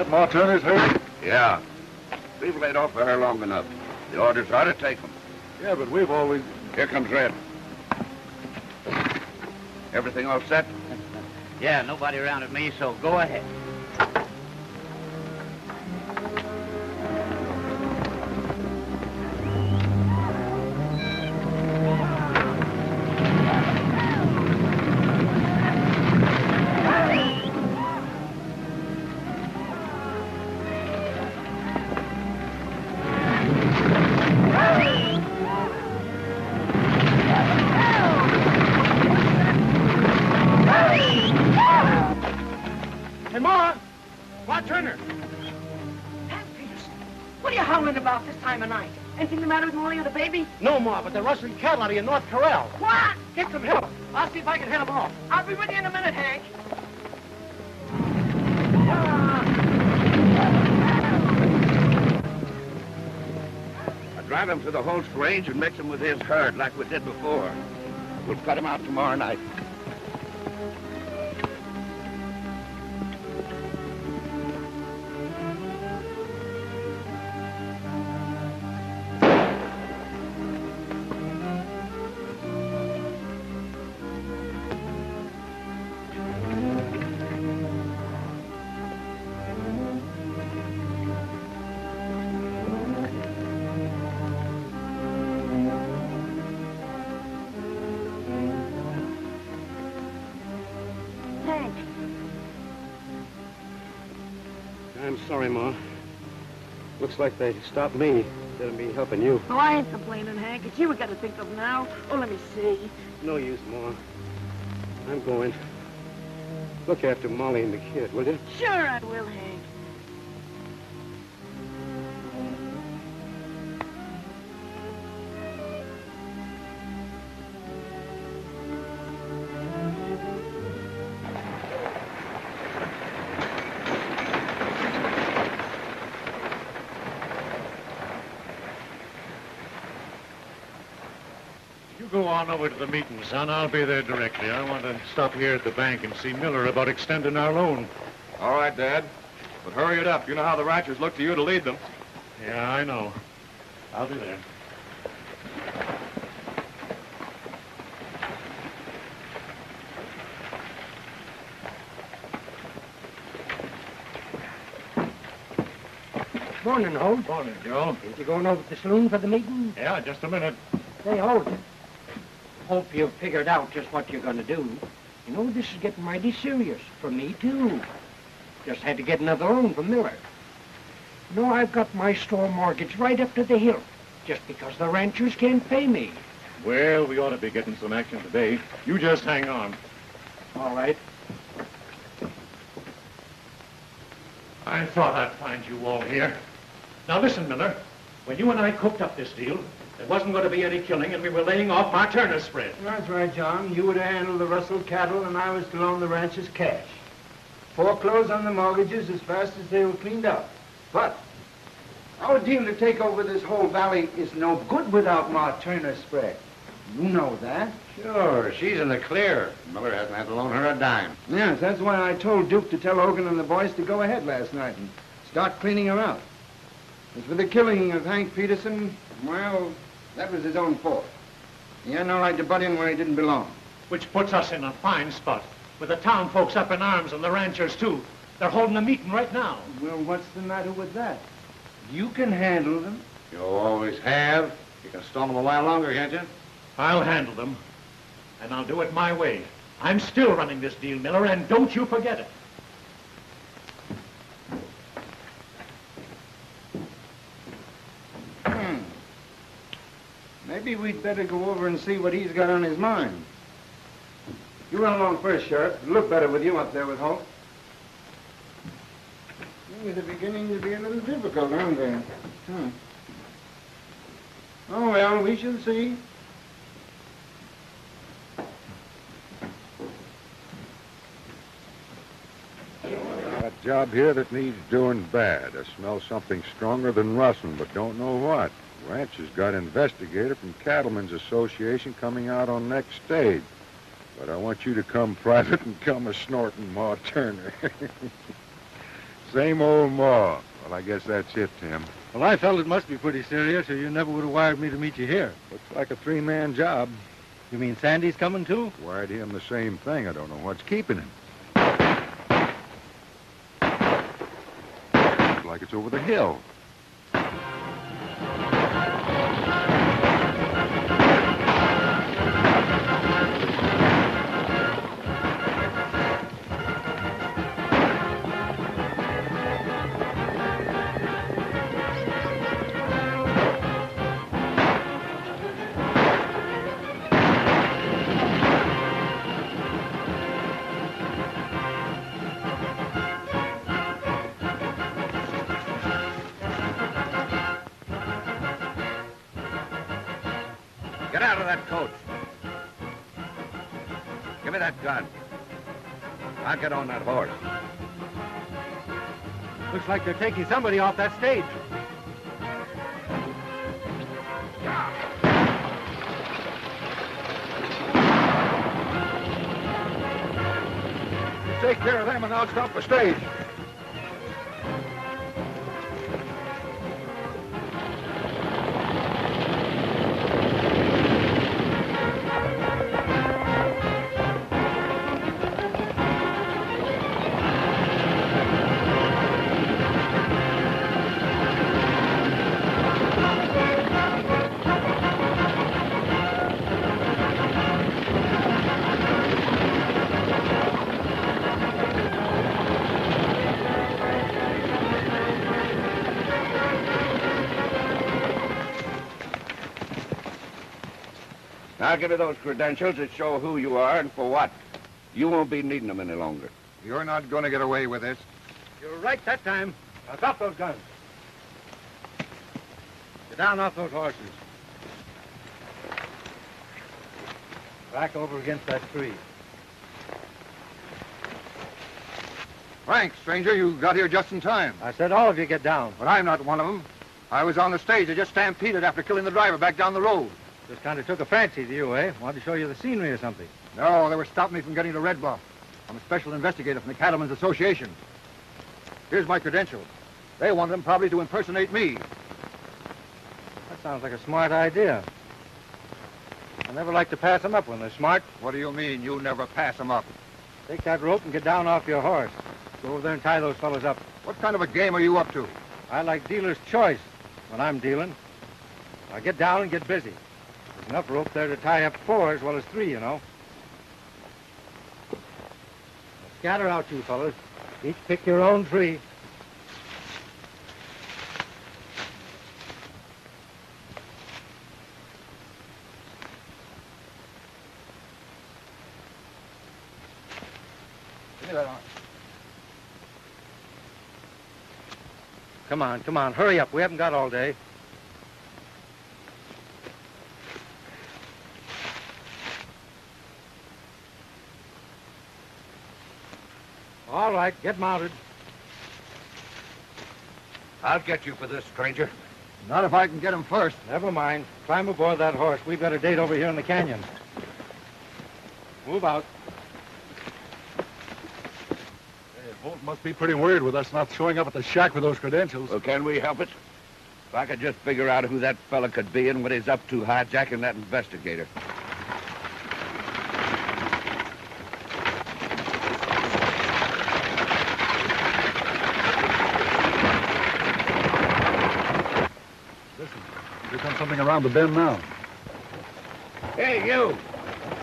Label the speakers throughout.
Speaker 1: That Ma Turner's hurt?
Speaker 2: Yeah. We've laid off there long enough. The orders are to take them.
Speaker 1: Yeah, but we've always...
Speaker 2: Here comes Red. Everything all set?
Speaker 3: Yeah, nobody around at me, so go ahead.
Speaker 4: Anything the matter with Molly or the baby?
Speaker 5: No, Ma, but they're rustling cattle out of your North Corral.
Speaker 4: What?
Speaker 5: Get some help. I'll see if I can head them off.
Speaker 4: I'll be with you in a minute, Hank.
Speaker 2: I'll drive him to the Holtz range and mix him with his herd like we did before. We'll cut him out tomorrow night.
Speaker 5: I'm sorry, Ma. Looks like they stopped me instead of me helping you.
Speaker 4: Oh, I ain't complaining, Hank. It's you we got to think of now. Oh, let me see.
Speaker 5: No use, Ma. I'm going. Look after Molly and the kid, will you?
Speaker 4: Sure I will, Hank.
Speaker 1: Go on over to the meeting, son. I'll be there directly. I want to stop here at the bank and see Miller about extending our loan.
Speaker 6: All right, Dad. But hurry it up. You know how the ranchers look to you to lead them.
Speaker 1: Yeah, I know. I'll be there.
Speaker 5: Morning, Holt.
Speaker 1: Morning, Joe.
Speaker 5: Ain't you going over to the saloon for the meeting?
Speaker 1: Yeah, just a minute.
Speaker 5: Say, Holt. Hope you've figured out just what you're going to do. You know, this is getting mighty serious. For me, too. Just had to get another loan from Miller. You know, I've got my store mortgage right up to the hilt, just because the ranchers can't pay me.
Speaker 1: Well, we ought to be getting some action today. You just hang on.
Speaker 5: All right.
Speaker 1: I thought I'd find you all here. Now listen, Miller. When you and I cooked up this deal, there wasn't going to be any killing, and we were laying off Ma Turner's spread.
Speaker 7: That's right, John. You were to handle the rustled cattle, and I was to loan the ranchers cash. Foreclose on the mortgages as fast as they were cleaned up. But our deal to take over this whole valley is no good without Ma Turner's spread. You know that.
Speaker 2: Sure, she's in the clear. Miller hasn't had to loan her a dime.
Speaker 7: Yes, that's why I told Duke to tell Hogan and the boys to go ahead last night and start cleaning her out. As for the killing of Hank Peterson, well, that was his own fault. He had no right to butt in where he didn't belong.
Speaker 1: Which puts us in a fine spot, with the town folks up in arms and the ranchers, too. They're holding a meeting right now.
Speaker 7: Well, what's the matter with that? You can handle them.
Speaker 2: You always have. You can stall them a while longer, can't you?
Speaker 1: I'll handle them, and I'll do it my way. I'm still running this deal, Miller, and don't you forget it.
Speaker 7: Maybe we'd better go over and see what he's got on his mind. You run along first, Sheriff. It'll look better with you up there with Holt. Things are beginning to be a little difficult, aren't they? Oh, well, we shall see.
Speaker 8: Got a job here that needs doing bad. I smell something stronger than rustling, but don't know what. Ranch has got an investigator from Cattlemen's Association coming out on next stage. But I want you to come private and come a snorting Ma Turner. Same old maw. Well, I guess that's it, Tim.
Speaker 9: Well, I felt it must be pretty serious, or you never would have wired me to meet you here.
Speaker 8: Looks like a three-man job.
Speaker 9: You mean Sandy's coming, too?
Speaker 8: Wired him the same thing. I don't know what's keeping him. Looks like it's over the hill.
Speaker 2: Get out of that coach. Give me that gun. I'll get on that horse.
Speaker 9: Looks like they're taking somebody off that stage.
Speaker 8: You take care of them and I'll stop the stage.
Speaker 2: Now give me those credentials that show who you are and for what. You won't be needing them any longer.
Speaker 8: You're not going to get away with this.
Speaker 9: You're right that time. Now drop those guns. Get down off those horses. Back over against that tree.
Speaker 8: Thanks, stranger. You got here just in time.
Speaker 9: I said all of you get down.
Speaker 8: But I'm not one of them. I was on the stage. I just stampeded after killing the driver back down the road.
Speaker 9: Just kind of took a fancy to you, eh? Wanted to show you the scenery or something.
Speaker 8: No, they were stopping me from getting to Red Bluff. I'm a special investigator from the Cattlemen's Association. Here's my credentials. They wanted them probably to impersonate me.
Speaker 9: That sounds like a smart idea. I never like to pass them up when they're smart.
Speaker 8: What do you mean, you never pass them up?
Speaker 9: Take that rope and get down off your horse. Go over there and tie those fellas up.
Speaker 8: What kind of a game are you up to?
Speaker 9: I like dealer's choice when I'm dealing. Now get down and get busy. There's enough rope there to tie up 4 as well as 3, you know. Now scatter out, you fellas. Each pick your own tree.
Speaker 8: Give me that arm.
Speaker 9: Come on, hurry up. We haven't got all day. All right, get mounted.
Speaker 2: I'll get you for this, stranger.
Speaker 8: Not if I can get him first.
Speaker 9: Never mind. Climb aboard that horse. We've got a date over here in the canyon. Move out.
Speaker 6: Holt must be pretty worried with us not showing up at the shack with those credentials.
Speaker 2: Well, can we help it? If I could just figure out who that fella could be and what he's up to hijacking that investigator.
Speaker 6: Listen, here comes something around the bend now.
Speaker 2: Hey, you!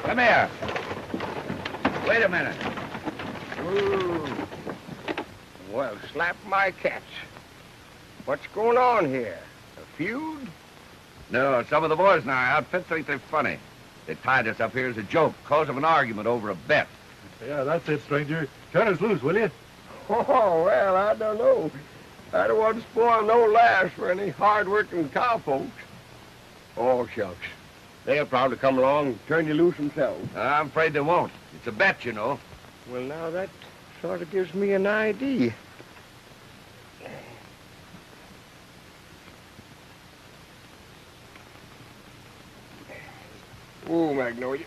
Speaker 2: Come here. Wait a minute.
Speaker 7: Ooh. Well, slap my catch. What's going on here? A feud?
Speaker 2: No, some of the boys in our outfit think they're funny. They tied us up here as a joke, cause of an argument over a bet.
Speaker 6: Yeah, that's it, stranger. Turn us loose, will you?
Speaker 7: Oh, well, I don't know. I don't want to spoil no laughs for any hard-working cowfolks. Oh, shucks. They'll probably come along and turn you loose themselves.
Speaker 2: I'm afraid they won't. It's a bet, you know.
Speaker 7: Well, now that sort of gives me an idea. Oh, Magnolia.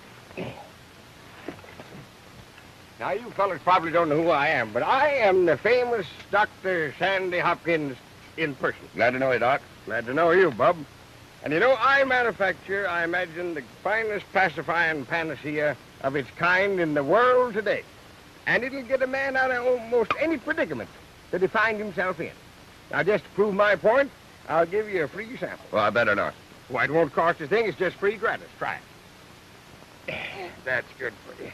Speaker 2: Now, you fellas probably don't know who I am, but I am the famous Dr. Sandy Hopkins in person.
Speaker 8: Glad to know you, Doc.
Speaker 2: Glad to know you, Bub. And you know, I manufacture, I imagine, the finest pacifying panacea of its kind in the world today. And it'll get a man out of almost any predicament that he finds himself in. Now, just to prove my point, I'll give you a free sample.
Speaker 8: Well, I better not.
Speaker 2: Why, it won't cost a thing. It's just free gratis. Try it. That's good for you.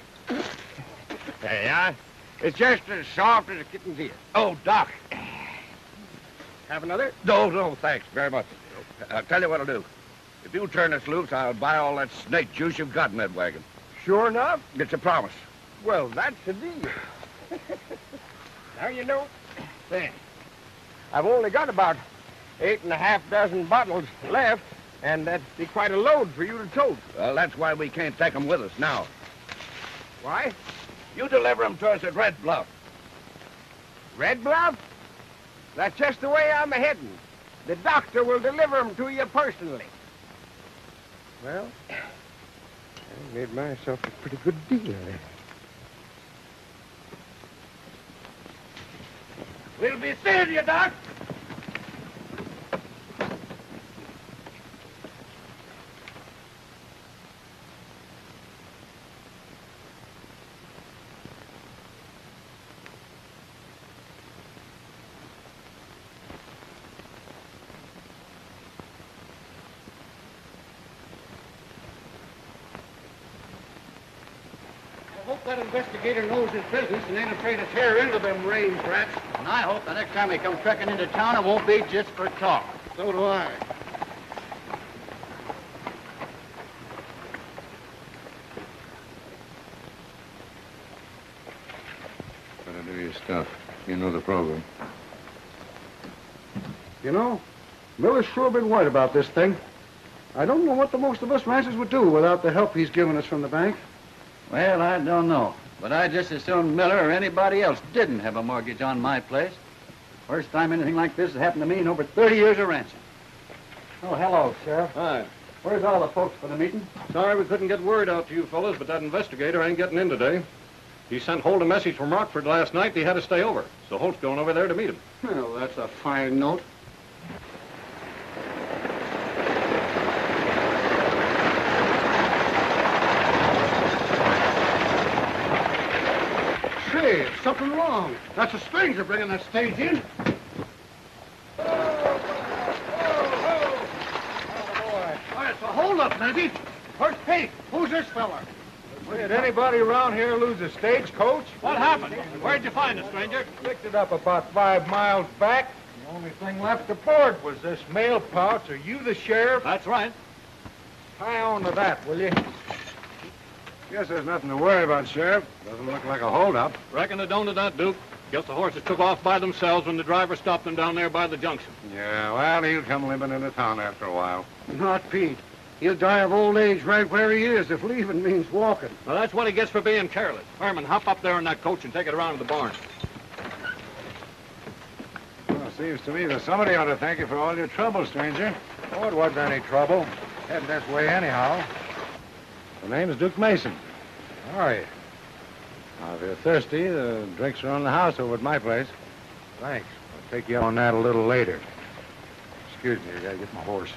Speaker 2: There you are. It's just as soft as a kitten's ear.
Speaker 8: Oh, Doc.
Speaker 2: Have another?
Speaker 8: No, thanks very much. I'll tell you what I'll do. If you turn us loose, I'll buy all that snake juice you've got in that wagon.
Speaker 2: Sure enough.
Speaker 8: It's a promise.
Speaker 2: Well, that's the deal. Now, you know, say, I've only got about 8.5 dozen bottles left, and that'd be quite a load for you to tote.
Speaker 8: Well, that's why we can't take 'em with us now.
Speaker 2: Why?
Speaker 8: You deliver 'em to us at Red Bluff.
Speaker 2: Red Bluff? That's just the way I'm heading. The doctor will deliver them to you personally. Well, I made myself a pretty good deal there.
Speaker 1: We'll be seeing you, Doc.
Speaker 9: I hope that investigator knows his business and ain't afraid to tear into them range rats.
Speaker 3: And I hope the next time he comes trekking into town, it won't be just for talk.
Speaker 9: So do I.
Speaker 8: Better do your stuff. You know the program.
Speaker 7: You know, Miller's sure been white about this thing. I don't know what the most of us ranchers would do without the help he's given us from the bank.
Speaker 3: Well, I don't know. But I'd just as soon Miller or anybody else didn't have a mortgage on my place. First time anything like this has happened to me in over 30 years of ranching.
Speaker 9: Oh, hello, Sheriff.
Speaker 6: Hi.
Speaker 9: Where's all the folks for the meeting?
Speaker 6: Sorry we couldn't get word out to you fellas, but that investigator ain't getting in today. He sent Holt a message from Rockford last night that he had to stay over. So Holt's going over there to meet him.
Speaker 9: Well, that's a fine note. Say, there's something wrong. That's a stranger bringing that stage in. It's a holdup, Nancy. First, hey, who's this fella?
Speaker 7: Did anybody around here lose a stagecoach?
Speaker 1: What happened? Where'd you find it, stranger?
Speaker 7: Picked it up about 5 miles back. The only thing left aboard was this mail pouch. Are you the sheriff?
Speaker 1: That's right.
Speaker 7: Tie on to that, will you?
Speaker 6: Guess there's nothing to worry about, Sheriff. Doesn't look like a holdup. Reckon it don't to that, Duke. Guess the horses took off by themselves when the driver stopped them down there by the junction.
Speaker 8: Yeah, well, he'll come limping into town after a while.
Speaker 9: Not Pete. He'll die of old age right where he is if leaving means walking.
Speaker 1: Well, that's what he gets for being careless. Herman, hop up there in that coach and take it around to the barn.
Speaker 8: Well, seems to me that somebody ought to thank you for all your trouble, stranger. Oh, it wasn't any trouble. Heading this way anyhow.
Speaker 6: The name's Duke Mason.
Speaker 8: How are you? Now, if you're thirsty, the drinks are on the house over at my place. Thanks. I'll take you on that a little later. Excuse me, I gotta get my horse.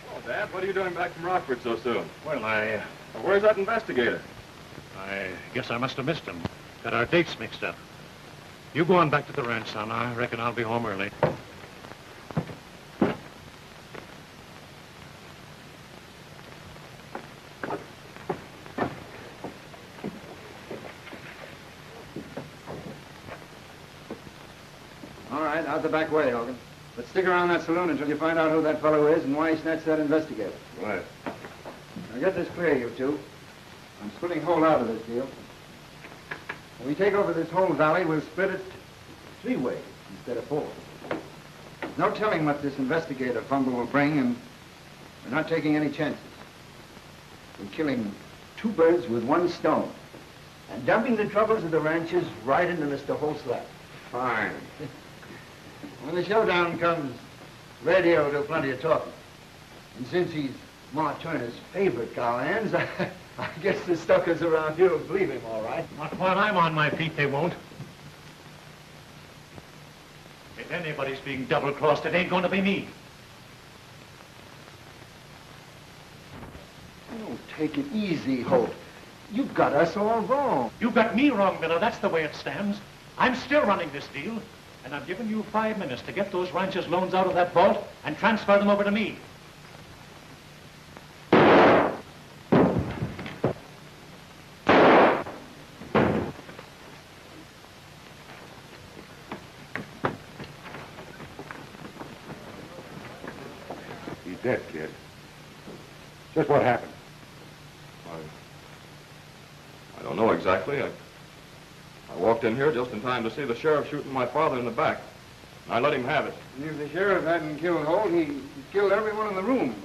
Speaker 6: Oh, Dad, what are you doing back from Rockford so soon?
Speaker 1: Well,
Speaker 6: Well, where's that investigator?
Speaker 1: I guess I must have missed him. Got our dates mixed up. You go on back to the ranch, son. I reckon I'll be home early.
Speaker 9: All right, out the back way, Hogan. But stick around that saloon until you find out who that fellow is and why he snatched that investigator.
Speaker 8: Right.
Speaker 9: Now get this clear, you two. I'm splitting Holt out of this deal. When we take over this whole valley, we'll split it 3 ways instead of 4. There's no telling what this investigator fumble will bring, and we're not taking any chances. We're killing 2 birds with 1 stone and dumping the troubles of the ranches right into Mr. Holt's lap.
Speaker 7: Fine.
Speaker 9: When the showdown comes,
Speaker 3: Radio will do plenty of talking. And since he's Ma Turner's favorite cowhands, I guess the Stuckers around here will believe him all right.
Speaker 1: Not while I'm on my feet, they won't. If anybody's being double-crossed, it ain't going to be me.
Speaker 7: Oh, take it easy, Holt. You've got us all wrong.
Speaker 1: You got me wrong, Miller. That's the way it stands. I'm still running this deal, and I've given you 5 minutes to get those ranchers' loans out of that vault and transfer them over to me.
Speaker 8: He's dead, kid. Just what happened?
Speaker 6: I don't know exactly. I walked in here just in time to see the sheriff shooting my father in the back. And I let him have it.
Speaker 7: And if the sheriff hadn't killed Holt, he'd killed everyone in the room.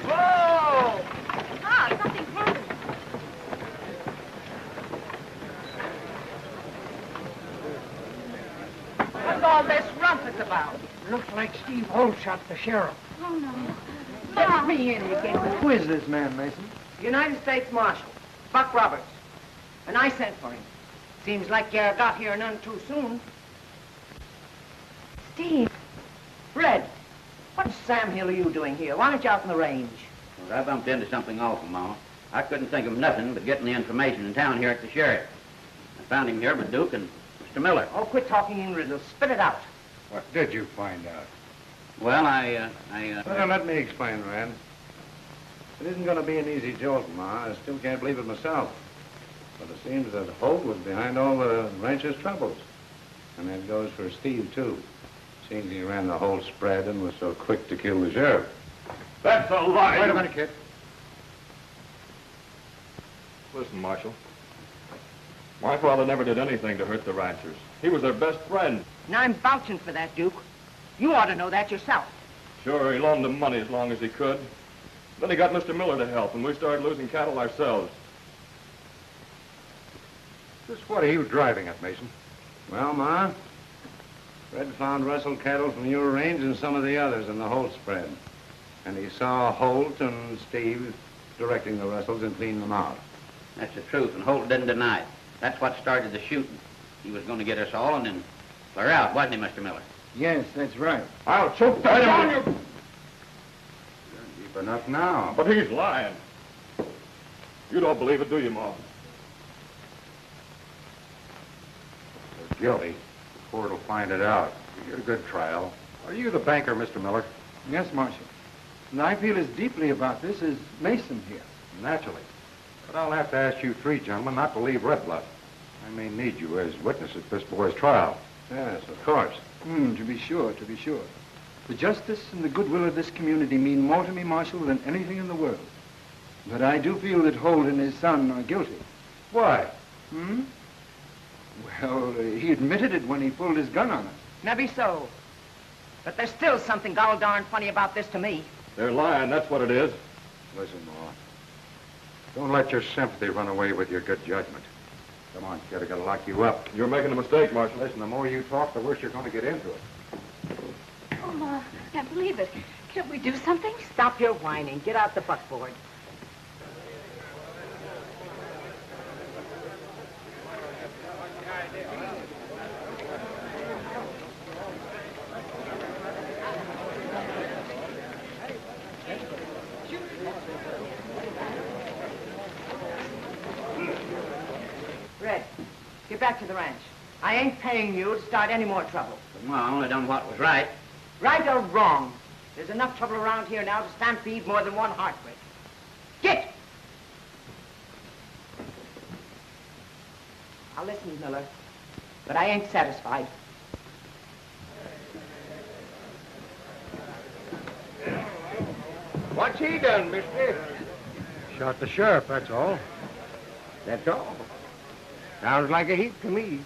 Speaker 4: Whoa! Ah, something's happened. What's all this rumpus about?
Speaker 5: Looks like Steve Holt shot the sheriff.
Speaker 4: Oh, no.
Speaker 10: Let me in again.
Speaker 7: Who is this man, Mason?
Speaker 10: United States Marshal, Buck Roberts. And I sent for him. Seems like you got here none too soon.
Speaker 4: Steve.
Speaker 10: Red, what Sam Hill are you doing here? Why aren't you out in the range?
Speaker 3: Well, I bumped into something awful, Mama. I couldn't think of nothing but getting the information in town here at the sheriff. I found him here with Duke and Mr. Miller.
Speaker 10: Oh, quit talking in riddles. Spit it out.
Speaker 9: What did you find out?
Speaker 3: Well,
Speaker 9: Well, let me explain, Red. It isn't going to be an easy jolt, Ma. I still can't believe it myself. But it seems that Holt was behind all the rancher's troubles. And that goes for Steve, too. Seems he ran the whole spread and was so quick to kill the sheriff.
Speaker 6: That's a lie.
Speaker 9: Wait a minute, kid.
Speaker 6: Listen, Marshal. My father never did anything to hurt the ranchers. He was their best friend.
Speaker 10: And I'm vouching for that, Duke. You ought to know that yourself.
Speaker 6: Sure, he loaned them money as long as he could. Then he got Mr. Miller to help, and we started losing cattle ourselves.
Speaker 8: Just what are you driving at, Mason?
Speaker 9: Well, Ma, Red found rustled cattle from your range and some of the others in the Holt spread. And he saw Holt and Steve directing the rustles and cleaning them out.
Speaker 3: That's the truth, and Holt didn't deny it. That's what started the shooting. He was going to get us all and then clear out, wasn't he, Mr. Miller?
Speaker 7: Yes, that's right.
Speaker 6: I'll choke that down you.
Speaker 8: Deep enough now.
Speaker 6: But he's lying. You don't believe it, do you, Ma?
Speaker 8: They're guilty. The court will find it out. You get a good trial. Are you the banker, Mr. Miller?
Speaker 7: Yes, Marshal. And I feel as deeply about this as Mason here.
Speaker 8: Naturally. But I'll have to ask you three gentlemen not to leave Red Bluff. I may need you as witnesses at this boy's trial.
Speaker 9: Yes, of course.
Speaker 7: To be sure, to be sure. The justice and the goodwill of this community mean more to me, Marshal, than anything in the world. But I do feel that Holt and his son are guilty.
Speaker 8: Why?
Speaker 7: Well, he admitted it when he pulled his gun on us.
Speaker 10: Maybe so. But there's still something gol darn funny about this to me.
Speaker 6: They're lying, that's what it is.
Speaker 8: Listen, Ma. Don't let your sympathy run away with your good judgment. Come on, kid, I gotta lock you up.
Speaker 6: You're making a mistake, Marshal.
Speaker 8: Listen, the more you talk, the worse you're gonna get into it.
Speaker 4: Oh, Ma, I can't believe it. Can't we do something?
Speaker 10: Stop your whining. Get out the buckboard. Red, get back to the ranch. I ain't paying you to start any more trouble.
Speaker 3: But, Ma, I only done what was right.
Speaker 10: Right or wrong, there's enough trouble around here now to stampede more than one heartbreak. Get! I'll listen, Miller, but I ain't satisfied.
Speaker 2: What's he done, mister?
Speaker 9: Shot the sheriff, that's all.
Speaker 2: That's all. Sounds like a heap to me.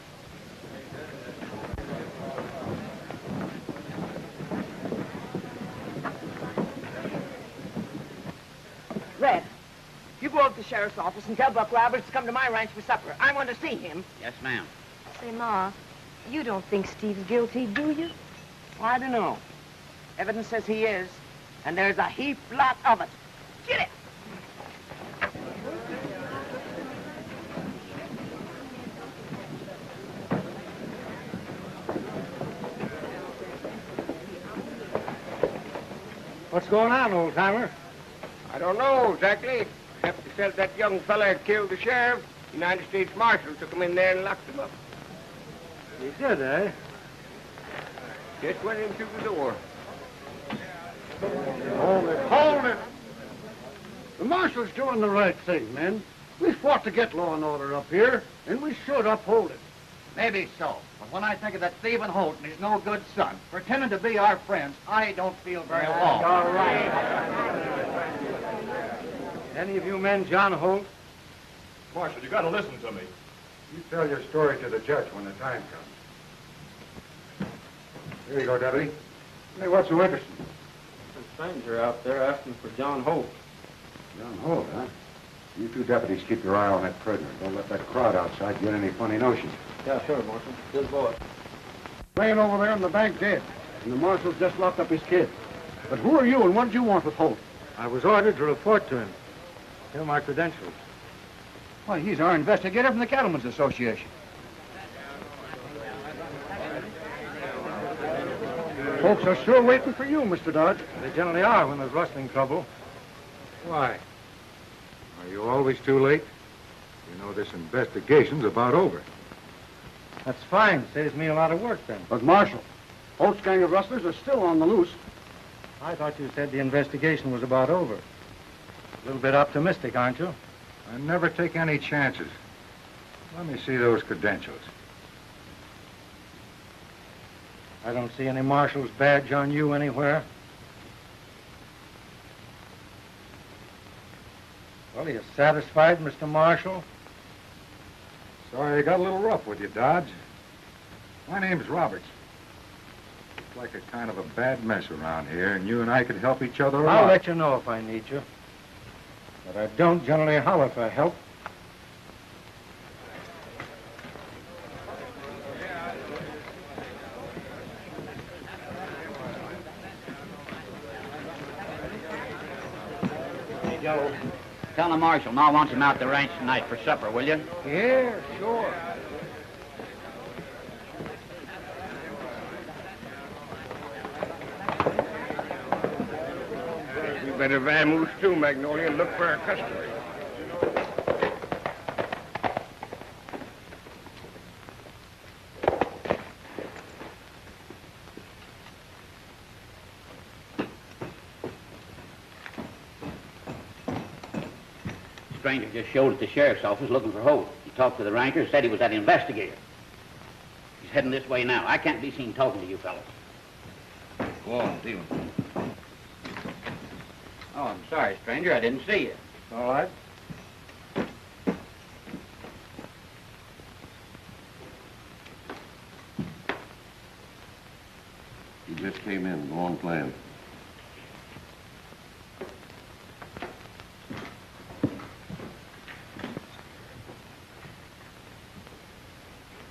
Speaker 10: Red, you go up to the sheriff's office and tell Buck Roberts to come to my ranch for supper. I want to see him.
Speaker 3: Yes, ma'am.
Speaker 4: Say, Ma, you don't think Steve's guilty, do you?
Speaker 10: Well, I don't know. Evidence says he is, and there's a heap lot of it. Get it!
Speaker 9: What's going on, old-timer?
Speaker 2: I don't know exactly, except they said that young fella killed the sheriff. United States Marshal took him in there and locked him up.
Speaker 9: You did, eh?
Speaker 2: Just went in through the door.
Speaker 11: Hold it, hold it! The marshal's doing the right thing, men. We fought to get law and order up here, and we should uphold it.
Speaker 3: Maybe so. But when I think of that Stephen Holt and his no-good son pretending to be our friends, I don't feel very well.
Speaker 10: All right.
Speaker 9: Any of you men John Holt?
Speaker 6: Marshal, you got to listen to me.
Speaker 8: You tell your story to the judge when the time comes. Here you go, Deputy. Hey, what's so interesting?
Speaker 7: Some stranger out there asking for John Holt.
Speaker 8: John Holt, huh? You two deputies keep your eye on that prisoner. Don't let that crowd outside get any funny notions.
Speaker 7: Yeah, sure, Marshal. Good boy.
Speaker 11: Laying over there in the bank dead, and the marshal's just locked up his kid. But who are you, and what did you want with Holt?
Speaker 9: I was ordered to report to him. Here are my credentials.
Speaker 3: Why, he's our investigator from the Cattlemen's Association.
Speaker 11: Folks are sure waiting for you, Mr. Dodge.
Speaker 9: They generally are when there's rustling trouble.
Speaker 8: Why? Are you always too late? You know this investigation's about over.
Speaker 9: That's fine. Saves me a lot of work, then.
Speaker 11: But, Marshal, Holt's gang of rustlers are still on the loose.
Speaker 9: I thought you said the investigation was about over. A little bit optimistic, aren't you?
Speaker 8: I never take any chances. Let me see those credentials.
Speaker 9: I don't see any marshal's badge on you anywhere. Well, are you satisfied, Mr. Marshal?
Speaker 8: Sorry I got a little rough with you, Dodge. My name's Roberts. It's like a kind of a bad mess around here, and you and I could help each other a lot.
Speaker 9: I'll let you know if I need you. But I don't generally holler for help.
Speaker 3: Hey, Joe. Tell the marshal Ma wants him out the ranch tonight for supper, will you?
Speaker 2: Yeah, sure. We better vamoose too, Magnolia, and look for our customers.
Speaker 12: Stranger just showed at the sheriff's office looking for Holt. He talked to the ranker, said he was that investigator. He's heading this way now. I can't be seen talking to you fellas.
Speaker 3: Go on, Stephen. Oh, I'm sorry, stranger. I didn't see you.
Speaker 9: All right.
Speaker 13: You just came in. Go on playing.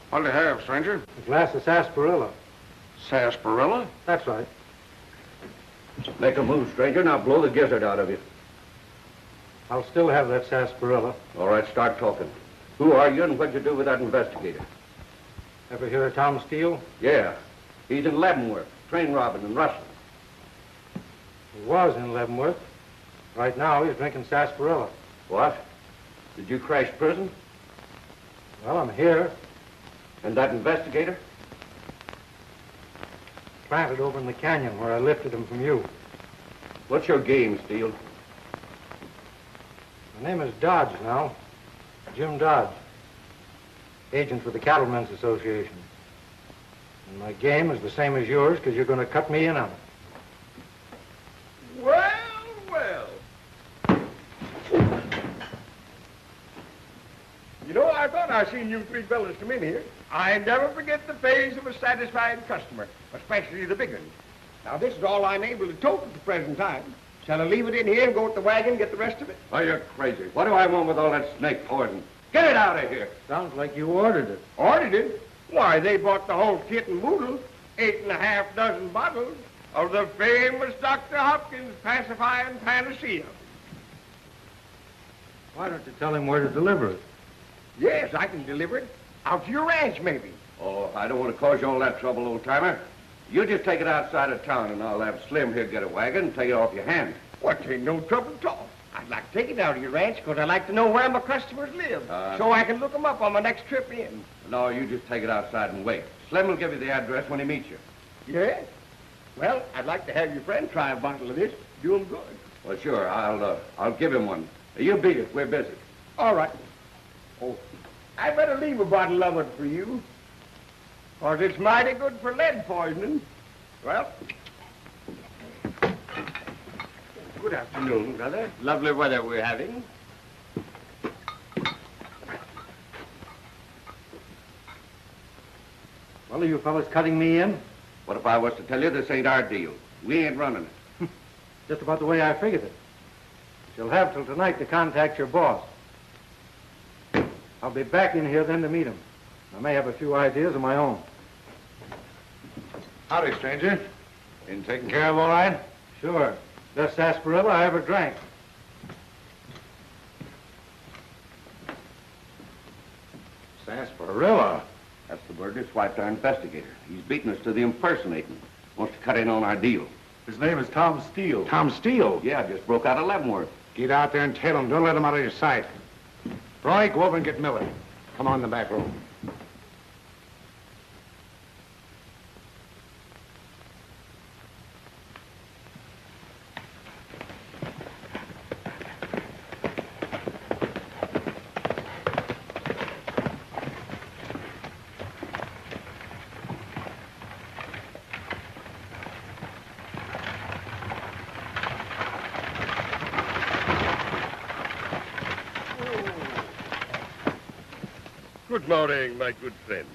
Speaker 11: What'll you have, stranger?
Speaker 9: A glass of sarsaparilla.
Speaker 11: Sarsaparilla?
Speaker 9: That's right.
Speaker 13: Make a move, stranger, and I'll blow the gizzard out of you.
Speaker 9: I'll still have that sarsaparilla.
Speaker 13: All right, start talking. Who are you and what'd you do with that investigator?
Speaker 9: Ever hear of Tom Steele?
Speaker 13: Yeah. He's in Leavenworth, train robbing and rustling.
Speaker 9: He was in Leavenworth. Right now, he's drinking sarsaparilla.
Speaker 13: What? Did you crash prison?
Speaker 9: Well, I'm here,
Speaker 13: And that investigator?
Speaker 9: planted over in the canyon where I lifted him from you.
Speaker 13: What's your game, Steele?
Speaker 9: My name is Dodge now. Jim Dodge. Agent for the Cattlemen's Association. And my game is the same as yours because you're going to cut me in on it.
Speaker 2: Well, well. You know, I thought I seen you three fellas come in here. I never forget the phase of a satisfied customer, especially the big ones. Now, this is all I'm able to tote at the present time. Shall I leave it in here and go with the wagon and get the rest of it?
Speaker 13: Oh, you're crazy. What do I want with all that snake poison? Get it out of here.
Speaker 9: Sounds like you ordered it.
Speaker 2: Ordered it? Why, they bought the whole kit and boodle, 8.5 dozen bottles. of the famous Dr. Hopkins pacifying panacea.
Speaker 9: Why don't you tell him where to deliver it?
Speaker 2: Yes, I can deliver it. Out to your ranch, maybe.
Speaker 13: Oh, I don't want to cause you all that trouble, old-timer. You just take it outside of town, and I'll have Slim here get a wagon and take it off your hands.
Speaker 2: What, ain't no trouble at all. I'd like to take it out of your ranch because I'd like to know where my customers live, so I can look them up on my next trip in.
Speaker 13: No, you just take it outside and wait. Slim will give you the address when he meets you.
Speaker 2: Yeah? Well, I'd like to have your friend try a bottle of this. Do him good.
Speaker 13: Well, sure, I'll give him one. You beat it. We're busy.
Speaker 2: All right. Oh, I better leave a bottle of it for you, because it's mighty good for lead poisoning. Well, good afternoon, brother. Lovely weather we're having.
Speaker 9: Well, are you fellas cutting me in?
Speaker 13: What if I was to tell you this ain't our deal? We ain't running it.
Speaker 9: Just about the way I figured it. You'll have till tonight to contact your boss. I'll be back in here then to meet him. I may have a few ideas of my own.
Speaker 8: Howdy, stranger. Been taken care of all right?
Speaker 9: Sure. Best sarsaparilla I ever drank.
Speaker 8: Sarsaparilla?
Speaker 13: That's the word that's wiped our investigator. He's beaten us to the impersonating. Wants to cut in on our deal.
Speaker 8: His name is Tom Steele.
Speaker 13: Tom Steele? Yeah, just broke out of Leavenworth.
Speaker 8: Get out there and tail him. Don't let him out of your sight. Roy, go over and get Miller. Come on in the back room.
Speaker 2: Good morning, my good friend.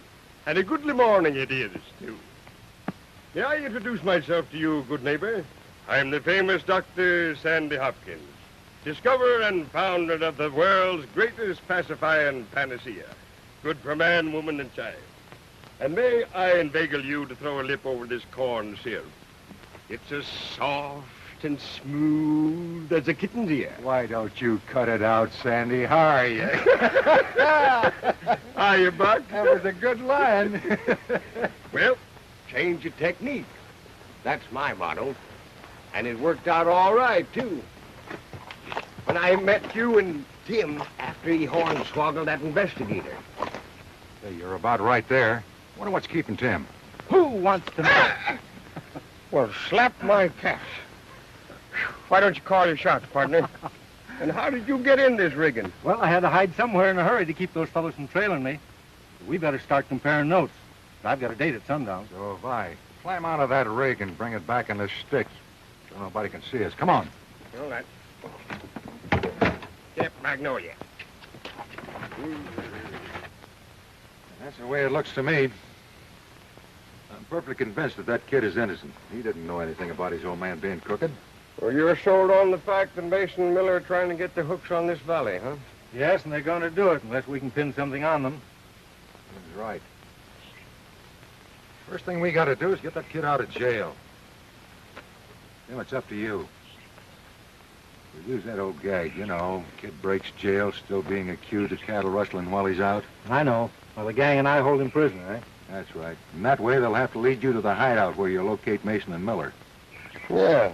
Speaker 2: And a goodly morning it is, too. May I introduce myself to you, good neighbor? I'm the famous Dr. Sandy Hopkins, discoverer and founder of the world's greatest pacifying panacea, good for man, woman, and child. And may I inveigle you to throw a lip over this corn syrup. It's as soft and smooth as a kitten's ear.
Speaker 8: Why don't you cut it out, Sandy? How are you?
Speaker 2: Hiya, Buck.
Speaker 8: That was a good line.
Speaker 2: Well, change your technique. That's my motto. And it worked out all right, too. When I met you and Tim after he hornswoggled that investigator.
Speaker 8: Hey, you're about right there. Wonder what's keeping Tim.
Speaker 2: Who wants to know? Well, slap my cash. Why don't you call your shots, partner? And how did you get in this rigging?
Speaker 9: Well, I had to hide somewhere in a hurry to keep those fellows from trailing me. We better start comparing notes. I've got a date at sundown.
Speaker 8: So have I. Climb out of that rig and bring it back in the sticks so nobody can see us. Come on.
Speaker 2: All right. Yep, Magnolia.
Speaker 8: That's the way it looks to me. I'm perfectly convinced that that kid is innocent. He didn't know anything about his old man being crooked.
Speaker 2: Well, you're sold on the fact that Mason and Miller are trying to get their hooks on this valley, huh?
Speaker 9: Yes, and they're going to do it unless we can pin something on them.
Speaker 8: He's right. First thing we got to do is get that kid out of jail. Then it's up to you. We'll use that old gag, you know. Kid breaks jail, still being accused of cattle rustling while he's out.
Speaker 9: I know. Well, the gang and I hold him prisoner, eh?
Speaker 8: That's right. And that way they'll have to lead you to the hideout where you'll locate Mason and Miller.
Speaker 2: Yeah.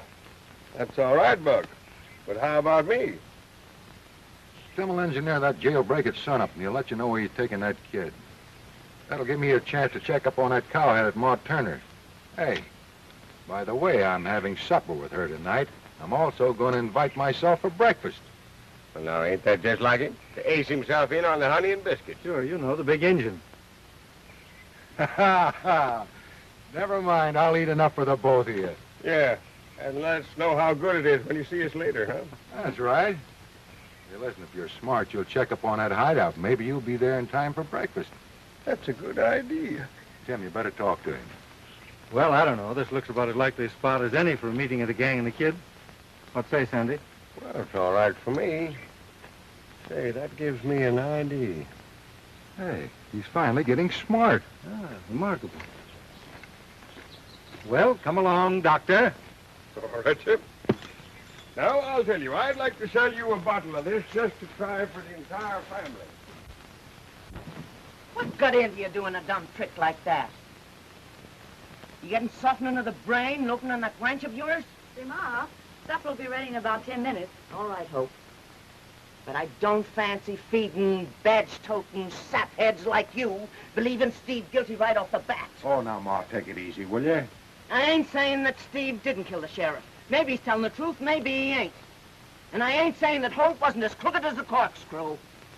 Speaker 2: That's all right, Buck. But how about me?
Speaker 8: Tim will engineer that jailbreak at sunup, and he'll let you know where you're taking that kid. That'll give me a chance to check up on that cowhead at Ma Turner's. Hey, by the way, I'm having supper with her tonight. I'm also going to invite myself for breakfast.
Speaker 2: Well, now, ain't that just like him? To ace himself in on the honey and biscuits.
Speaker 9: Sure, you know, the big engine.
Speaker 8: Never mind, I'll eat enough for the both of you.
Speaker 2: Yeah, and let us know how good it is when you see us later, huh?
Speaker 8: That's right. Hey, listen, if you're smart, you'll check up on that hideout. Maybe you'll be there in time for breakfast.
Speaker 2: That's a good idea.
Speaker 8: Tim, you better talk to him.
Speaker 9: Well, I don't know. This looks about as likely a spot as any for a meeting of the gang and the kid. What say, Sandy?
Speaker 2: Well, it's all right for me. Say, that gives me an idea.
Speaker 8: Hey, he's finally getting smart.
Speaker 9: Ah, remarkable. Well, come along, Doctor.
Speaker 2: All right, Chip. Now, I'll tell you, I'd like to sell you a bottle of this just to try for the entire family.
Speaker 10: What got into you doing a dumb trick like that? You getting softening of the brain and opening that ranch of yours?
Speaker 4: Say, Ma, supper will be ready in about 10 minutes.
Speaker 10: All right, Hope. But I don't fancy feeding badge-toting sapheads like you believing Steve guilty right off the bat.
Speaker 8: Oh, now, Ma, take it easy, will you?
Speaker 10: I ain't saying that Steve didn't kill the sheriff. Maybe he's telling the truth, maybe he ain't. And I ain't saying that Holt wasn't as crooked as a corkscrew.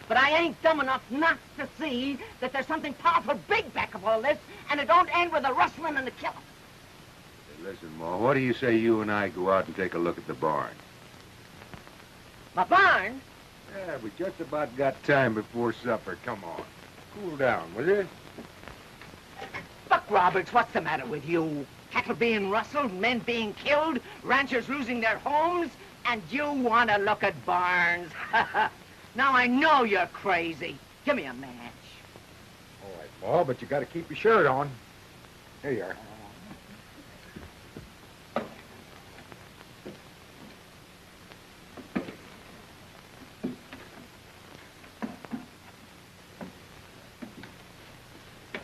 Speaker 10: But I ain't dumb enough not to see that there's something powerful big back of all this, and it don't end with the rustling and the killing.
Speaker 8: Hey, listen, Ma, what do you say you and I go out and take a look at the barn?
Speaker 10: My barn?
Speaker 8: Yeah, we just about got time before supper. Come on. Cool down, will you?
Speaker 10: Buck Roberts, what's the matter with you? Cattle being rustled, men being killed, ranchers losing their homes, and you want to look at barns. Now I know you're crazy. Give me a match.
Speaker 8: All right, Ma, but you got to keep your shirt on. Here you are.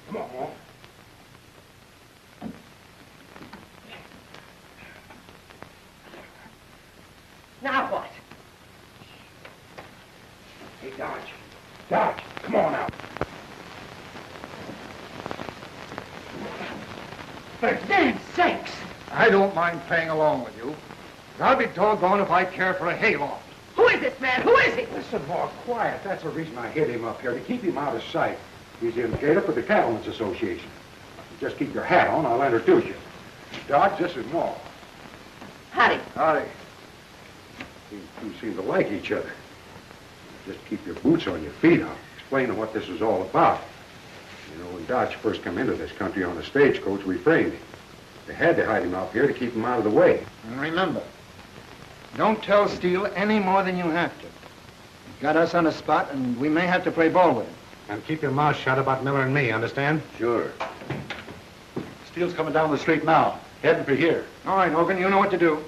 Speaker 2: Come on, Ma.
Speaker 10: Now what?
Speaker 2: Hey, Dodge. Dodge, come on out.
Speaker 10: For damn sakes!
Speaker 9: I don't mind playing along with you. But I'll be doggone if I care for a hayloft.
Speaker 10: Who is this man? Who is he?
Speaker 8: Listen, Ma, quiet. That's the reason I hid him up here, to keep him out of sight. He's in jail for the Cattlemen's Association. You just keep your hat on, I'll introduce you. Dodge, this is Ma.
Speaker 10: Howdy.
Speaker 8: Howdy. You two seem to like each other. Just keep your boots on your feet. I'll explain what this is all about. You know, when Dodge first come into this country on a stagecoach, we framed him. They had to hide him out here to keep him out of the way.
Speaker 9: And remember, don't tell Steele any more than you have to. You've got us on a spot, and we may have to play ball with him.
Speaker 6: And keep your mouth shut about Miller and me, understand?
Speaker 13: Sure.
Speaker 3: Steele's coming down the street now, heading for here.
Speaker 9: All right, Hogan, you know what to do.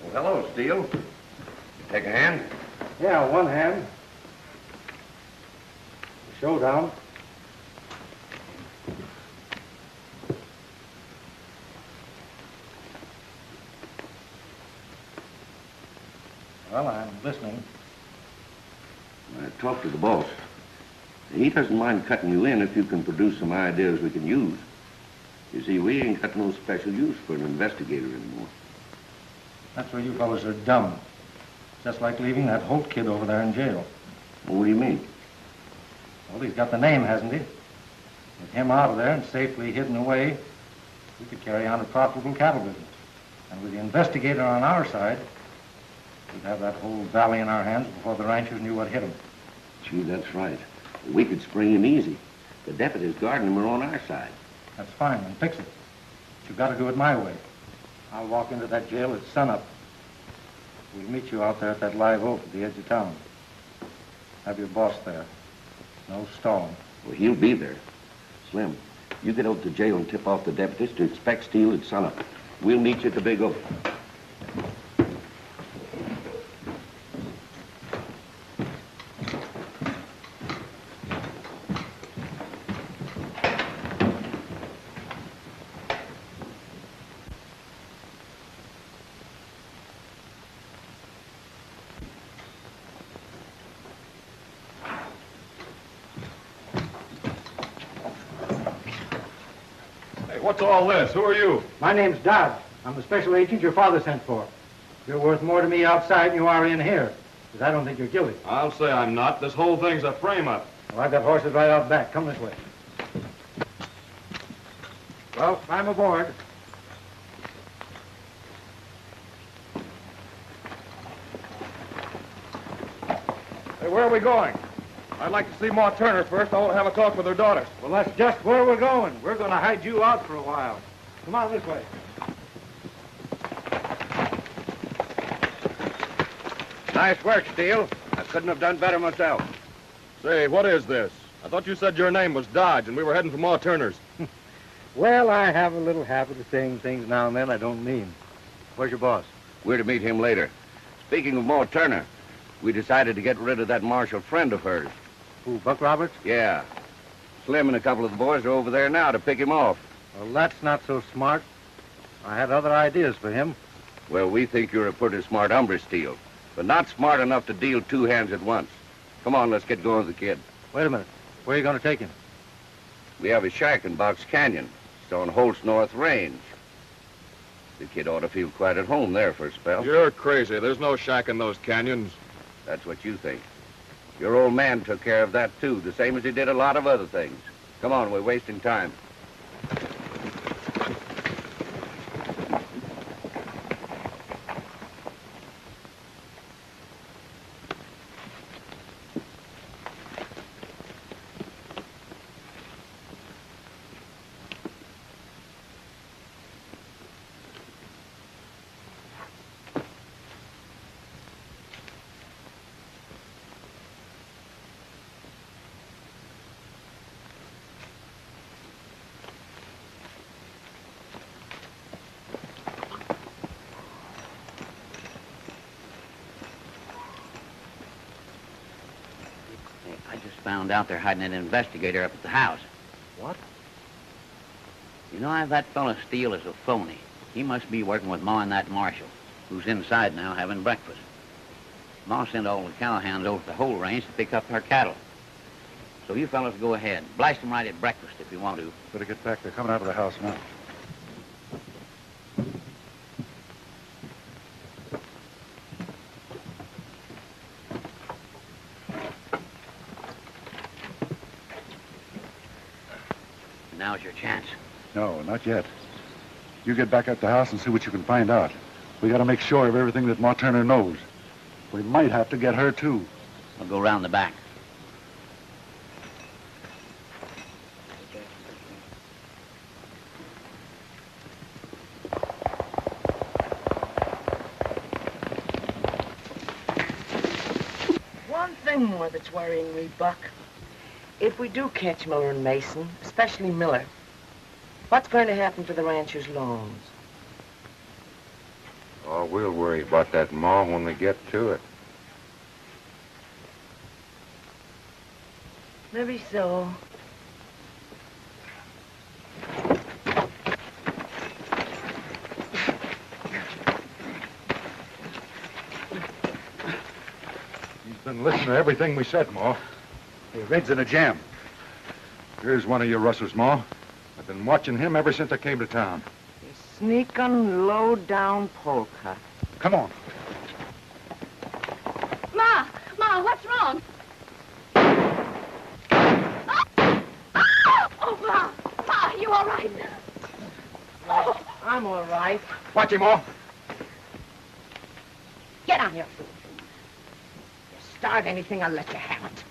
Speaker 13: Well, hello, Steele. Take a hand?
Speaker 9: Yeah, one hand. Showdown.
Speaker 3: Well, I'm listening.
Speaker 13: I talked to the boss. He doesn't mind cutting you in if you can produce some ideas we can use. You see, we ain't got no special use for an investigator anymore.
Speaker 3: That's where you fellas are dumb. Just like leaving that Holt kid over there in jail.
Speaker 13: Well, what do you mean?
Speaker 3: Well, he's got the name, hasn't he? With him out of there and safely hidden away, we could carry on a profitable cattle business. And with the investigator on our side, we'd have that whole valley in our hands before the ranchers knew what hit them.
Speaker 13: Gee, that's right. We could spring him easy. The deputies guarding him are on our side.
Speaker 3: That's fine, then fix it. But you've got to do it my way. I'll walk into that jail at sunup. We'll meet you out there at that live oak at the edge of town. Have your boss there. No stalling.
Speaker 13: Well, he'll be there. Slim, you get out to jail and tip off the deputies to expect Steele at sunup. We'll meet you at the big oak.
Speaker 6: What's all this? Who are you?
Speaker 9: My name's Dodge. I'm the special agent your father sent for. You're worth more to me outside than you are in here, because I don't think you're guilty.
Speaker 6: I'll say I'm not. This whole thing's a frame-up.
Speaker 9: Well, I've got horses right out back. Come this way. Well, climb aboard.
Speaker 6: Hey, where are we going? I'd like to see Ma Turner first. I want to have a talk with her daughter.
Speaker 9: Well, that's just where we're going. We're going to hide you out for a while. Come on this way.
Speaker 2: Nice work, Steele. I couldn't have done better myself.
Speaker 6: Say, what is this? I thought you said your name was Dodge and we were heading for Ma Turner's.
Speaker 9: Well, I have a little habit of saying things now and then I don't mean. Where's your boss?
Speaker 2: We're to meet him later. Speaking of Ma Turner, we decided to get rid of that Marshall friend of hers.
Speaker 9: Who, Buck Roberts?
Speaker 2: Yeah. Slim and a couple of the boys are over there now to pick him off.
Speaker 9: Well, that's not so smart. I had other ideas for him.
Speaker 2: Well, we think you're a pretty smart hombre, Steele, but not smart enough to deal two hands at once. Come on, let's get going with the kid.
Speaker 9: Wait a minute. Where are you going to take him?
Speaker 2: We have a shack in Box Canyon. It's on Holt's North Range. The kid ought to feel quite at home there for a spell.
Speaker 6: You're crazy. There's no shack in those canyons.
Speaker 2: That's what you think. Your old man took care of that, too, the same as he did a lot of other things. Come on, we're wasting time.
Speaker 12: Found out they're hiding an investigator up at the house.
Speaker 9: What?
Speaker 12: You know, that fellow Steele is a phony. He must be working with Ma and that Marshal, who's inside now having breakfast. Ma sent all the cowhands over to the whole range to pick up her cattle. So you fellas go ahead. Blast them right at breakfast if you want to.
Speaker 3: Better get back. They're coming out of the house now.
Speaker 12: Now's your chance.
Speaker 3: No, not yet. You get back at the house and see what you can find out. We got to make sure of everything that Ma Turner knows. We might have to get her, too.
Speaker 12: I'll go round the back.
Speaker 10: One thing more that's worrying me, Buck. If we do catch Miller and Mason, especially Miller, what's going to happen to the rancher's loans?
Speaker 8: Oh, we'll worry about that, Ma, when we get to it.
Speaker 10: Maybe so.
Speaker 8: He's been listening to everything we said, Ma. Hey, Red's in a jam. Here's one of your rustlers, Ma. I've been watching him ever since I came to town.
Speaker 10: You sneaking, low-down polka.
Speaker 8: Come on.
Speaker 14: Ma! Ma, what's wrong? Oh, Ma! Ma, you all right? Oh.
Speaker 10: I'm all right.
Speaker 8: Watch him, Ma.
Speaker 10: Get on your feet. You start anything, I'll let you have it.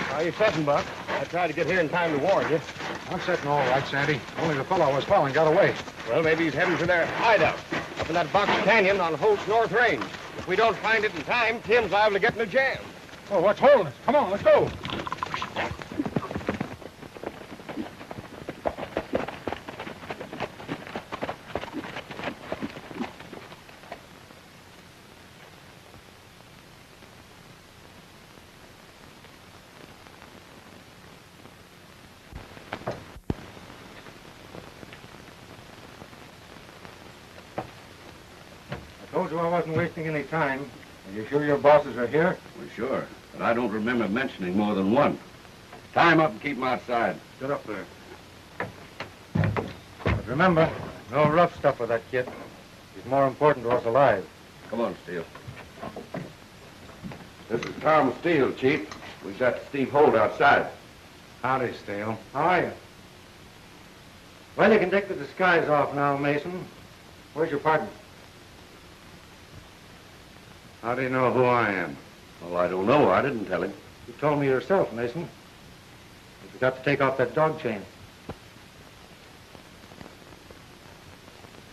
Speaker 2: How you setting, Buck? I tried to get here in time to warn you.
Speaker 8: I'm setting all right, Sandy. Only the fellow I was following got away.
Speaker 2: Well, maybe he's heading for their hideout up in that Box Canyon on Holt's North Range. If we don't find it in time, Tim's liable to get in a jam.
Speaker 8: Oh, what's holding us? Come on, let's go.
Speaker 9: told you I wasn't wasting any time. Are you sure your bosses are here?
Speaker 13: Well, sure, but I don't remember mentioning more than one. Tie him up and keep him outside.
Speaker 9: Get up there. But remember, no rough stuff with that kid. He's more important to us alive.
Speaker 13: Come on, Steele. This is Tom Steele, Chief. We've got Steve Holt outside.
Speaker 9: Howdy, Steele. How are you? Well, you can take the disguise off now, Mason. Where's your partner?
Speaker 8: How do you know who I am?
Speaker 13: Well, I don't know. I didn't tell him.
Speaker 9: You told me yourself, Mason. You forgot to take off that dog chain.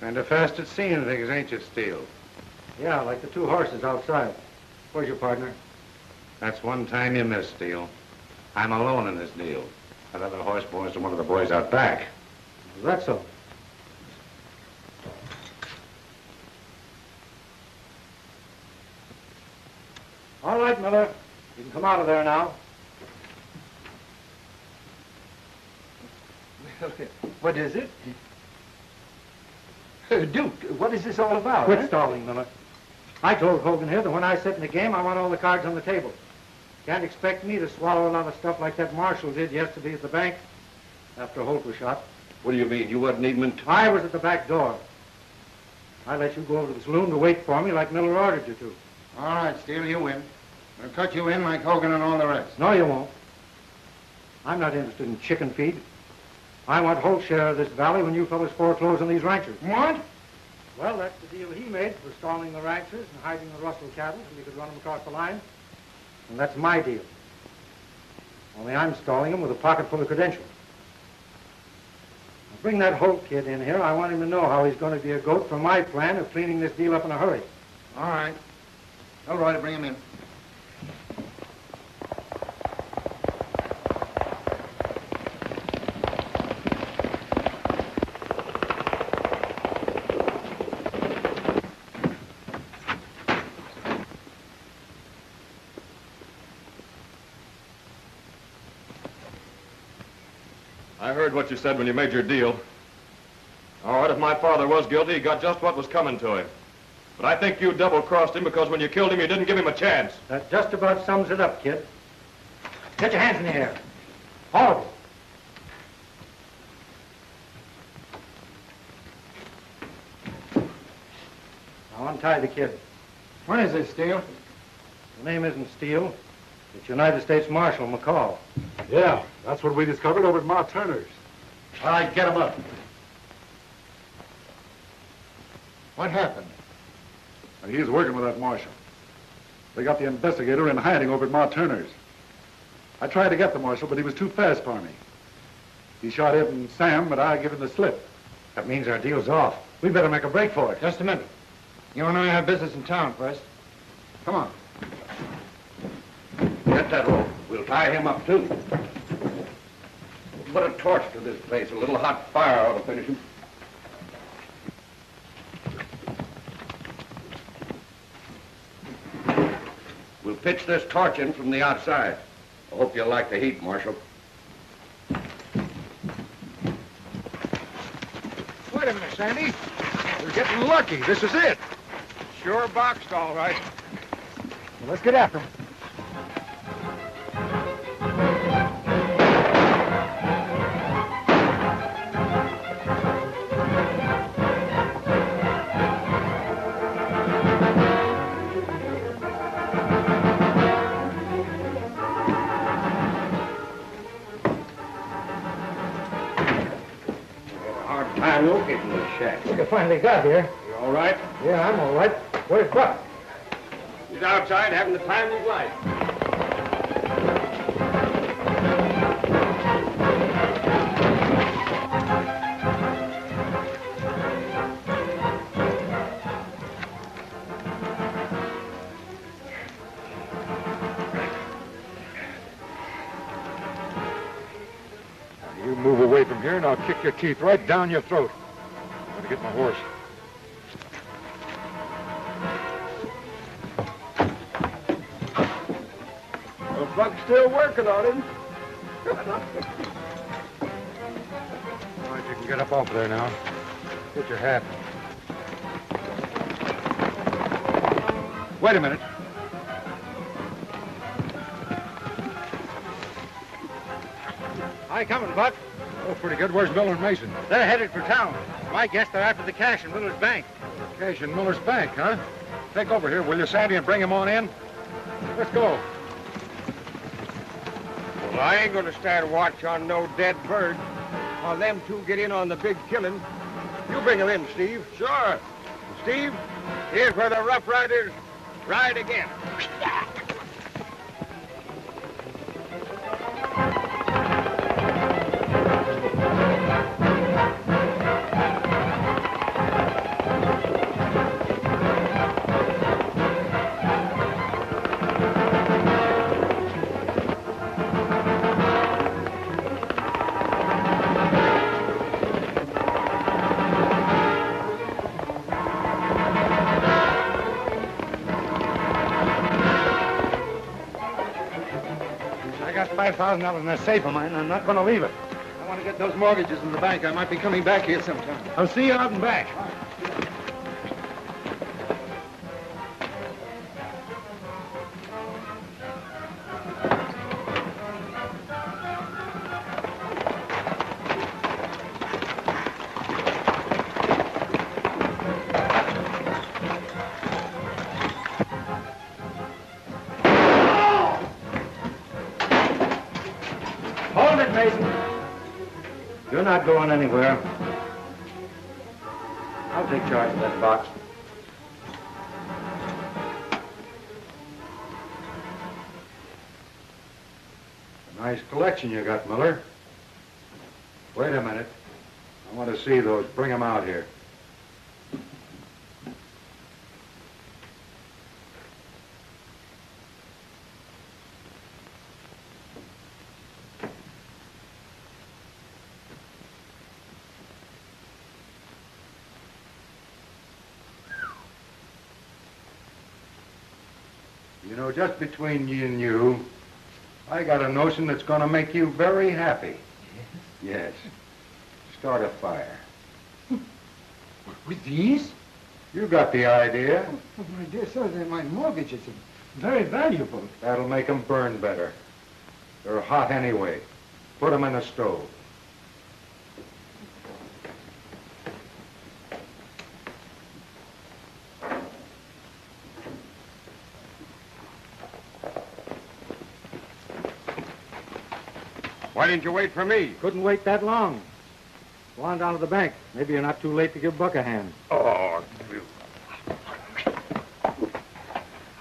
Speaker 8: Kind of fast at seeing things, ain't you, Steele?
Speaker 9: Yeah, like the two horses outside. Where's your partner?
Speaker 8: That's one time you missed, Steele. I'm alone in this deal. That other horse belongs to one of the boys out back.
Speaker 9: Is that so? All right, Miller. You can come out of there now.
Speaker 7: What is it? Duke, what is this all about?
Speaker 9: Quit stalling, Miller. I told Hogan here that when I sit in the game, I want all the cards on the table. Can't expect me to swallow a lot of stuff like that Marshall did yesterday at the bank after Holt was shot.
Speaker 13: What do you mean? You wasn't even...
Speaker 9: I was at the back door. I let you go over to the saloon to wait for me like Miller ordered you to.
Speaker 7: All right, Steele, you win. I'll cut you in like Hogan and all the rest.
Speaker 9: No, you won't. I'm not interested in chicken feed. I want Holt's share of this valley when you fellas foreclose on these ranchers.
Speaker 7: What?
Speaker 9: Well, that's the deal he made for stalling the ranchers and hiding the Russell cattle so he could run them across the line. And that's my deal. Only I'm stalling him with a pocket full of credentials. Now bring that Holt kid in here. I want him to know how he's going to be a goat for my plan of cleaning this deal up in a hurry.
Speaker 7: All right. All right, bring him in.
Speaker 6: I heard what you said when you made your deal. All right, if my father was guilty, he got just what was coming to him. But I think you double-crossed him because when you killed him, you didn't give him a chance.
Speaker 9: That just about sums it up, kid. Get your hands in the air. All of you. Now untie the kid.
Speaker 7: What is this, Steele?
Speaker 9: The name isn't Steele. It's United States Marshal McCall.
Speaker 8: Yeah, that's what we discovered over at Ma Turner's.
Speaker 7: All right, get him up. What happened?
Speaker 8: He's working with that marshal. They got the investigator in hiding over at Ma Turner's. I tried to get the marshal, but he was too fast for me. He shot Ed and Sam, but I give him the slip.
Speaker 9: That means our deal's off. We better make a break for it.
Speaker 7: Just a minute. You and I have business in town first. Come on.
Speaker 13: Get that rope. We'll tie him up, too. Put a torch to this place. A little hot fire ought to finish him. We'll pitch this torch in from the outside. I hope you'll like the heat, Marshal.
Speaker 2: Wait a minute, Sandy. We're getting lucky. This is it.
Speaker 7: Sure boxed, all right.
Speaker 9: Well, let's get after him.
Speaker 13: I'm locating this shack.
Speaker 9: Look, I finally got here.
Speaker 13: You all right?
Speaker 9: Yeah, I'm all right. Where's Buck?
Speaker 13: He's outside having the time of his life.
Speaker 8: You move away from here and I'll kick your teeth right down your throat. I'm gonna get my horse.
Speaker 2: Well, Buck's still working on him.
Speaker 8: All right, you can get up off there now. Get your hat. Wait a minute.
Speaker 9: Hi, coming, Buck.
Speaker 8: Oh, pretty good. Where's Miller and Mason?
Speaker 9: They're headed for town. My guess they're after the cash in Miller's bank.
Speaker 8: Cash in Miller's bank, huh? Take over here, will you, Sandy, and bring him on in? Let's go.
Speaker 2: Well, I ain't gonna stand watch on no dead bird while them two get in on the big killing. You bring him in, Steve. Sure. Steve, here's where the Rough Riders ride again.
Speaker 9: $5,000 in that safe of mine, and I'm not going to leave it. I want to get those mortgages in the bank. I might be coming back here sometime.
Speaker 1: I'll see you out and back.
Speaker 9: Hold it, Mason. You're not going anywhere. I'll take charge of that box.
Speaker 8: Nice collection you got, Miller. Wait a minute. I want to see those. Bring them out here. You know, just between me and you, I got a notion that's going to make you very happy. Yes. Start a fire.
Speaker 7: With these?
Speaker 8: You got the idea.
Speaker 7: Oh, my dear sir, they're my mortgages. Very valuable.
Speaker 8: That'll make them burn better. They're hot anyway. Put them in the stove.
Speaker 2: Why didn't you wait for me?
Speaker 9: Couldn't wait that long. Go on down to the bank. Maybe you're not too late to give Buck a hand.
Speaker 2: Oh,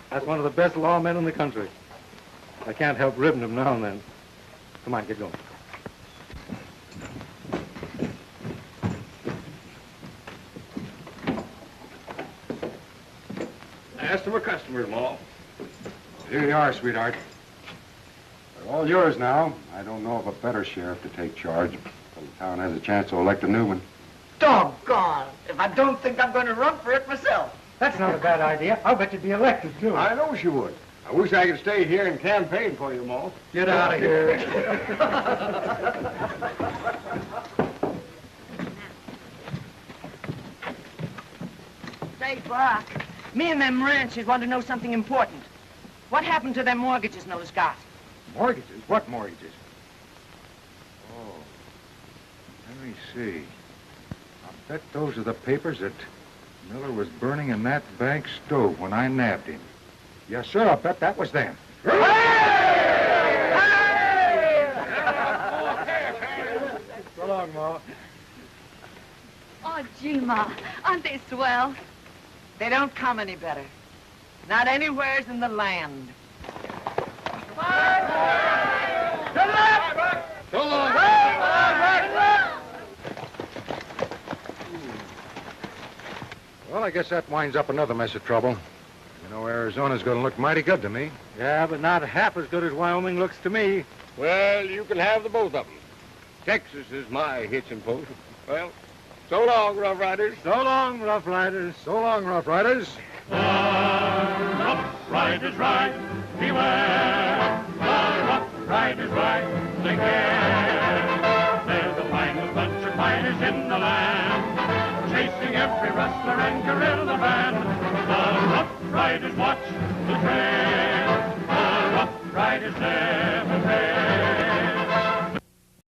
Speaker 9: That's one of the best lawmen in the country. I can't help ribbing him now and then. Come on, get going.
Speaker 2: ask them for customers, Ma.
Speaker 8: Here you are, sweetheart. They're all yours now. I don't know of a better sheriff to take charge until the town has a chance to elect a new one.
Speaker 10: Doggone! If I don't think I'm going to run for it myself.
Speaker 9: That's not a bad idea. I'll bet you'd be elected, too.
Speaker 2: I know she would. I wish I could stay here and campaign for you, Ma.
Speaker 9: Get out of here.
Speaker 10: Say, Buck, me and them ranchers want to know something important. What happened to them mortgages Miller's got?
Speaker 8: Mortgages? What mortgages? Oh, let me see. I'll bet those are the papers that Miller was burning in that bank stove when I nabbed him. Yes, sir, I'll bet that was them.
Speaker 9: So long, Ma.
Speaker 14: Oh, gee, Ma, aren't they swell?
Speaker 10: They don't come any better. Not anywheres in the land.
Speaker 8: So long. Well, I guess that winds up another mess of trouble. You know, Arizona's going to look mighty good to me.
Speaker 9: Yeah, but not half as good as Wyoming looks to me.
Speaker 2: Well, you can have the both of them. Texas is my hitching post. Well, so long, Rough Riders.
Speaker 9: So long, Rough Riders.
Speaker 8: So long, Rough Riders.
Speaker 1: The Rough Riders ride, beware. The Rough Riders ride, take care. They're the finest bunch of fighters in the land, chasing every rustler and guerrilla band. The Rough Riders riders watch the trail. The Rough Riders there.